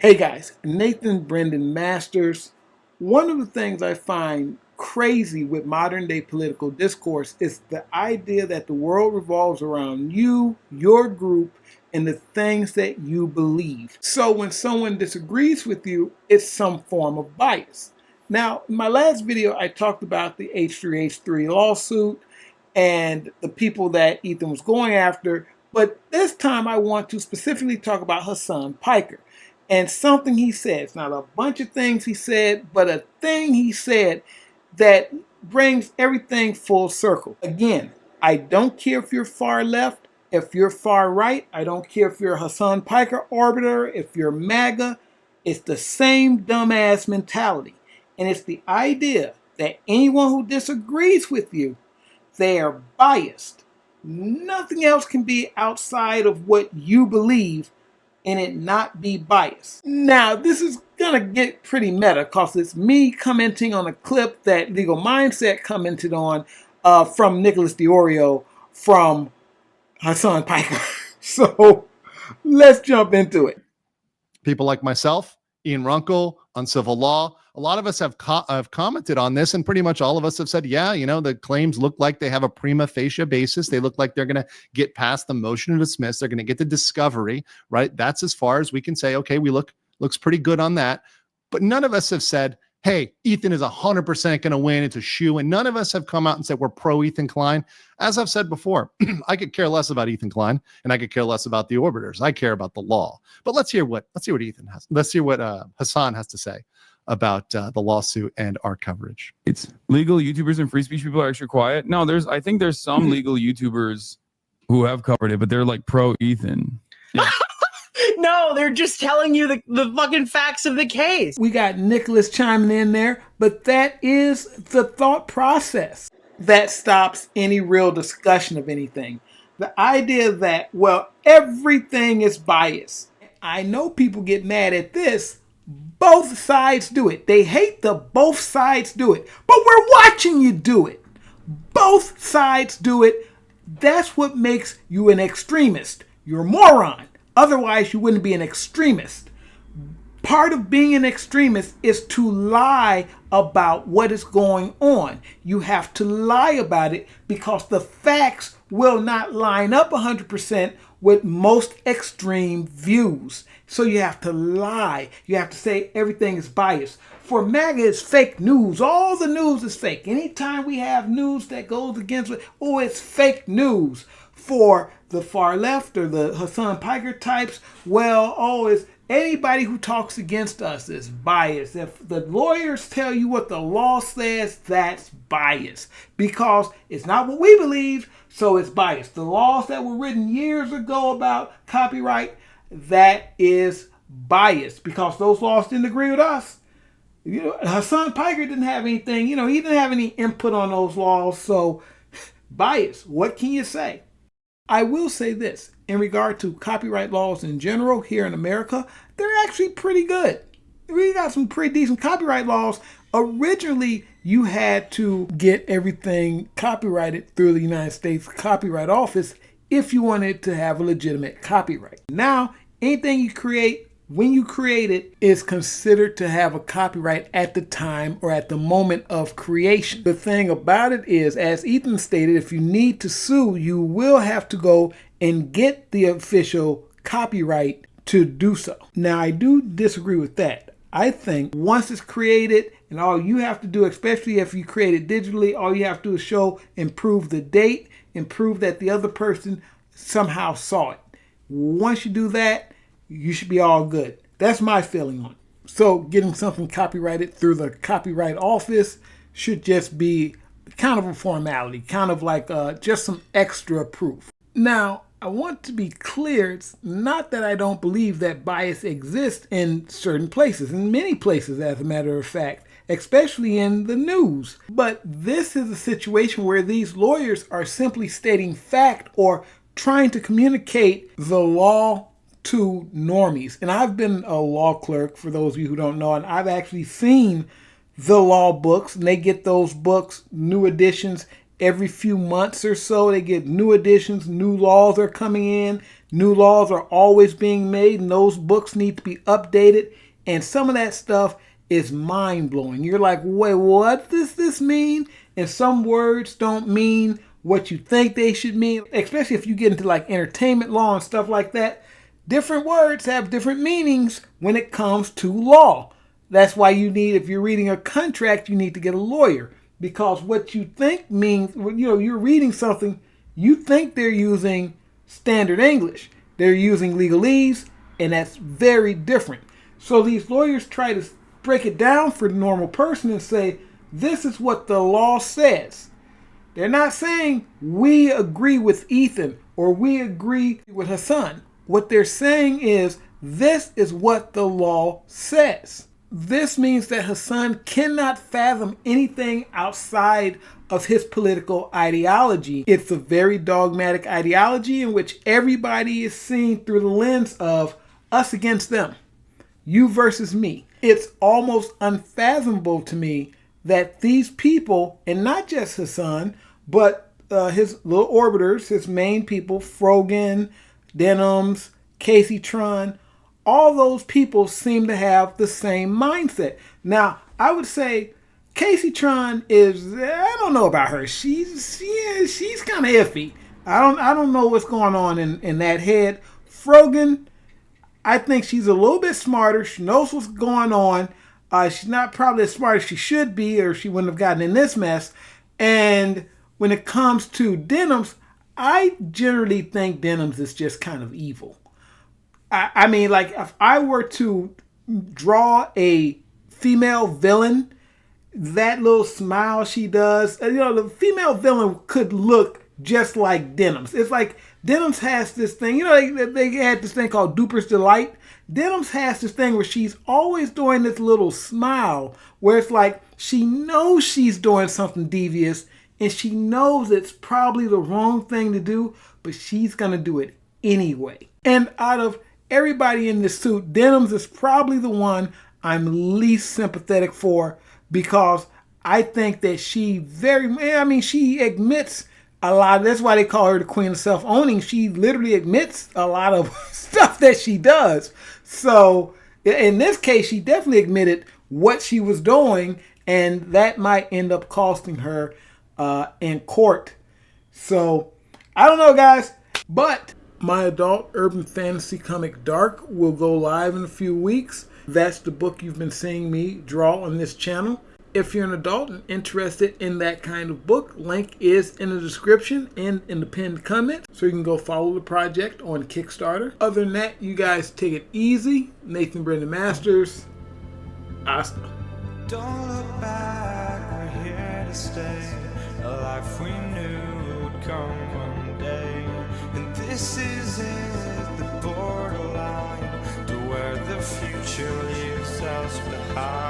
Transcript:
Hey guys, Nathan Brendan Masters. One of the things I find crazy with modern day political discourse is the idea that the world revolves around you, your group, and the things that you believe. So when someone disagrees with you, it's some form of bias. Now, in my last video, I talked about the H3H3 lawsuit and the people that Ethan was going after, but this time I want to specifically talk about Hasan Piker and something he said. It's not a bunch of things he said, but a thing he said that brings everything full circle. Again, I don't care if you're far left, if you're far right. I don't care if you're a Hasan Piker orbiter, if you're MAGA. It's the same dumbass mentality. And it's the idea that anyone who disagrees with you, they are biased. Nothing else can be outside of what you believe and it not be biased. Now, this is gonna get pretty meta because it's me commenting on a clip that Legal Mindset commented on from Nicholas DiOrio from Hasan Piker. So let's jump into it. People like myself, Ian Runkle, on civil law, a lot of us have commented on this, and pretty much all of us have said, yeah, you know, the claims look like they have a prima facie basis. They look like they're going to get past the motion to dismiss. They're going to get the discovery, right? That's as far as we can say, okay, looks pretty good on that. But none of us have said, hey, Ethan is 100% going to win. It's a shoe. And none of us have come out and said we're pro Ethan Klein. As I've said before, I could care less about Ethan Klein, and I could care less about the orbiters. I care about the law. But let's hear what Ethan has. Let's hear what Hasan has to say about the lawsuit and our coverage. It's legal YouTubers and free speech people are extra quiet. No, I think there's some legal YouTubers who have covered it, but they're like pro Ethan. Yeah. No, they're just telling you the fucking facts of the case. We got Nicholas chiming in there, but that is the thought process that stops any real discussion of anything. The idea that, well, everything is biased. I know people get mad at this. Both sides do it. They hate the both sides do it. But we're watching you do it. Both sides do it. That's what makes you an extremist. You're a moron. Otherwise, you wouldn't be an extremist. Part of being an extremist is to lie about what is going on. You have to lie about it because the facts will not line up 100% with most extreme views. So you have to lie. You have to say everything is biased. For MAGA, it's fake news. All the news is fake. Anytime we have news that goes against it, oh, it's fake news. For the far left or the Hasan Piker types, well, oh, it's anybody who talks against us is biased. If the lawyers tell you what the law says, that's bias because it's not what we believe, so it's biased. The laws that were written years ago about copyright, that is biased because those laws didn't agree with us. You know, Hasan Piker didn't have anything, he didn't have any input on those laws, so bias. What can you say? I will say this, in regard to copyright laws in general here in America, they're actually pretty good. We got some pretty decent copyright laws. Originally, you had to get everything copyrighted through the United States Copyright Office if you wanted to have a legitimate copyright. Now, anything you create, when you create it, is considered to have a copyright at the time or at the moment of creation. The thing about it is, as Ethan stated, if you need to sue, you will have to go and get the official copyright to do so. Now, I do disagree with that. I think once it's created, and all you have to do, especially if you create it digitally, all you have to do is show and prove the date and prove that the other person somehow saw it. Once you do that, you should be all good. That's my feeling on it. So getting something copyrighted through the Copyright Office should just be kind of a formality, kind of like just some extra proof. Now, I want to be clear, it's not that I don't believe that bias exists in certain places, in many places as a matter of fact, especially in the news. But this is a situation where these lawyers are simply stating fact or trying to communicate the law to normies. And I've been a law clerk, for those of you who don't know, and I've actually seen the law books, and they get those books, new editions, every few months or so. They get new editions, new laws are coming in, new laws are always being made, and those books need to be updated. And some of that stuff is mind-blowing. You're like, wait, what does this mean? And some words don't mean what you think they should mean, especially if you get into like entertainment law and stuff like that. Different words have different meanings when it comes to law. That's why you need, if you're reading a contract, you need to get a lawyer, because what you think means, you're reading something, you think they're using standard English. They're using legalese, and that's very different. So these lawyers try to break it down for the normal person and say, this is what the law says. They're not saying we agree with Ethan or we agree with Hasan. What they're saying is, this is what the law says. This means that Hasan cannot fathom anything outside of his political ideology. It's a very dogmatic ideology in which everybody is seen through the lens of us against them, you versus me. It's almost unfathomable to me that these people, and not just Hasan, but his little orbiters, his main people, Frogan, Denims, Kaceytron, all those people seem to have the same mindset. Now, I would say Kaceytron is, I don't know about her. She's kind of iffy. I don't know what's going on in that head. Frogan, I think she's a little bit smarter. She knows what's going on. She's not probably as smart as she should be, or she wouldn't have gotten in this mess. And when it comes to Denims, I generally think Denims is just kind of evil. I mean, like, if I were to draw a female villain, that little smile she does, the female villain could look just like Denims. It's like Denims has this thing, they had this thing called Duper's Delight. Denims has this thing where she's always doing this little smile where it's like she knows she's doing something devious and she knows it's probably the wrong thing to do, but she's going to do it anyway. And out of everybody in this suit, Denims is probably the one I'm least sympathetic for, because I think that she she admits a lot. That's why they call her the queen of self-owning. She literally admits a lot of stuff that she does. So in this case, she definitely admitted what she was doing, and that might end up costing her in court. So I don't know, guys, but my adult urban fantasy comic Dark will go live in a few weeks. That's the book you've been seeing me draw on this channel. If you're an adult and interested in that kind of book, link is in the description and in the pinned comment, so you can go follow the project on Kickstarter. Other than that, you guys take it easy. Nathan Brendan Masters. Hasta. Don't look back, we're here to stay. A life we knew would come one day. And this is it, the borderline to where the future leaves us behind.